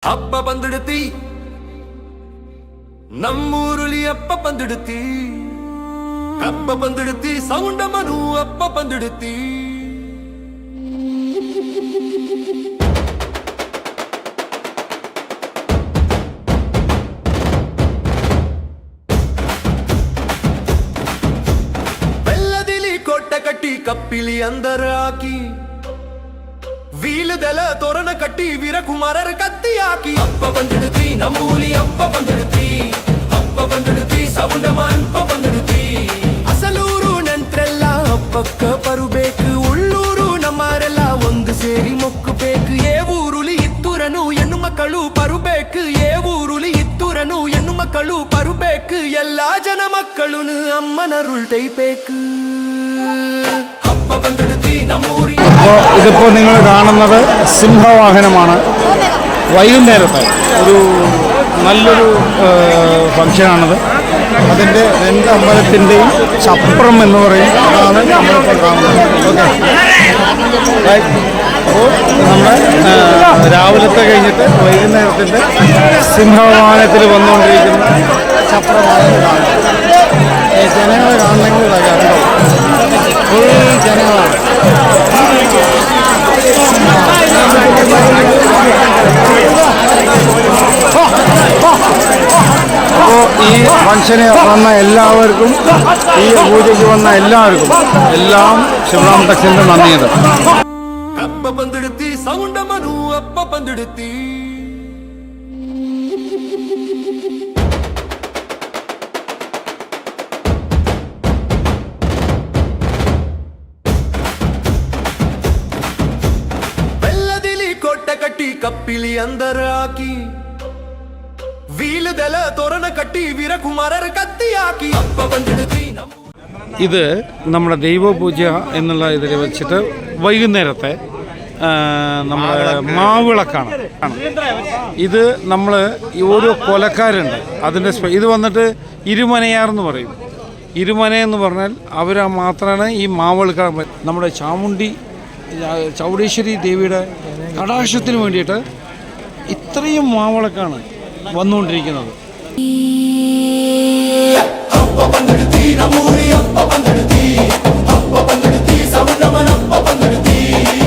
ಹಬ್ಬ ಬಂದಿಡುತ್ತಿ ನಮ್ಮೂರುಲಿ ಅಪ್ಪ ಬಂದಿಡುತ್ತಿ ಹಬ್ಬ ಬಂದಿಡುತ್ತಿ ಸೌಂಡ ಮನು ಅಪ್ಪ ಬಂದಿಡುತ್ತಿ ಬೆಲ್ಲದಿಲಿ ಕೊಟ್ಟ ಕಟ್ಟಿ ಕಪ್ಪಿಲಿ ಅಂದರ ಹಾಕಿ വീലുതല തോരണ കട്ടി വീരകുമാരർ കത്തിയാക്കി അപ്പ പന്തെടുത്തി നമ്മൂലി അപ്പ പന്തെടുത്തി അപ്പ പന്തെടുത്തി സൗണ്ടമാൻ അപ്പ പന്തെടുത്തി ಅಸಲೂರು ನಂತ್ರಲ್ಲ ಅಪ್ಪಕ್ಕ ಬರುಬೇಕು ಉಳ್ಳೂರು ನಮ್ಮರೆಲ್ಲ ಒಂದು ಸೇರಿ ಮೊಕ್ಕಬೇಕು ಏ ಊರುಲಿ ಇತ್ತೂರನು ಹೆಣ್ಣು ಮಕ್ಕಳು ಬರುಬೇಕು ಏ ಊರುಲಿ ಇತ್ತೂರನು ಹೆಣ್ಣು ಮಕ್ಕಳು ಬರುಬೇಕು ಎಲ್ಲಾ ಜನ ಮಕ್ಕಳು അമ്മനരുൾ തൈപ്പേക്ക് അപ്പ പന്തെടുത്തി നമ്മൂരി. ഇതിപ്പോൾ നിങ്ങൾ കാണുന്നത് സിംഹവാഹനമാണ്. വൈകുന്നേരത്തെ ഒരു നല്ലൊരു ഫംഗ്ഷനാണത്. അതിൻ്റെ രണ്ട് അമ്പലത്തിൻ്റെയും ചപ്രം എന്ന് പറയും, അതാണ് നമ്മളിപ്പോൾ കാണുന്നത്. ഓക്കെ, അപ്പോൾ നമ്മൾ രാവിലത്തെ കഴിഞ്ഞിട്ട് വൈകുന്നേരത്തിൻ്റെ സിംഹവാഹനത്തിൽ വന്നുകൊണ്ടിരിക്കുന്ന ചപ്രമാണ് കാണുന്നത്. ജനങ്ങളെ കാണണമെങ്കിൽ കണ്ടോ, ഫുൾ ജനങ്ങളാണ്. അപ്പോൾ ഈ ഫംഗ്ഷന് വന്ന എല്ലാവർക്കും, ഈ പൂജയ്ക്ക് വന്ന എല്ലാവർക്കും എല്ലാം ശിവറാം ടെക്സിന്റെ നന്ദിയുണ്ട്. അപ്പ പന്തെടുത്തി സൗണ്ട മനു അപ്പ പന്തെടുത്തി ಕಟ್ಟಿ ಕಪ್ಪಿಲಿ ಅಂದರ ಹಾಕಿ വീലുതല തോരണ കട്ടി വീരകുമാരർ കത്തിയാക്കി അപ്പ പന്തെടുത്തി. ഇത് നമ്മുടെ ദൈവപൂജ എന്നുള്ള ഇതിൽ വെച്ചിട്ട് വൈകുന്നേരത്തെ നമ്മുടെ മാവിളക്കാണ്. ഇത് നമ്മൾ ഓരോ കൊലക്കാരുണ്ട് അതിൻ്റെ ഇത് വന്നിട്ട് ഇരുമനയാർ എന്ന് പറയും. ഇരുമനയെന്ന് പറഞ്ഞാൽ അവർ മാത്രമാണ് ഈ മാവിളക്കാൻ. നമ്മുടെ ചൗഡേശ്വരി ദേവിയുടെ കടാക്ഷത്തിന് വേണ്ടിയിട്ട് ഇത്രയും മാവിളക്കാണ് വന്നുകൊണ്ടിരിക്കുന്നത്. അപ്പ പന്തെടുത്തി നമ്മൂരി അപ്പ പന്തെടുത്തി അപ്പ പന്തെടുത്തി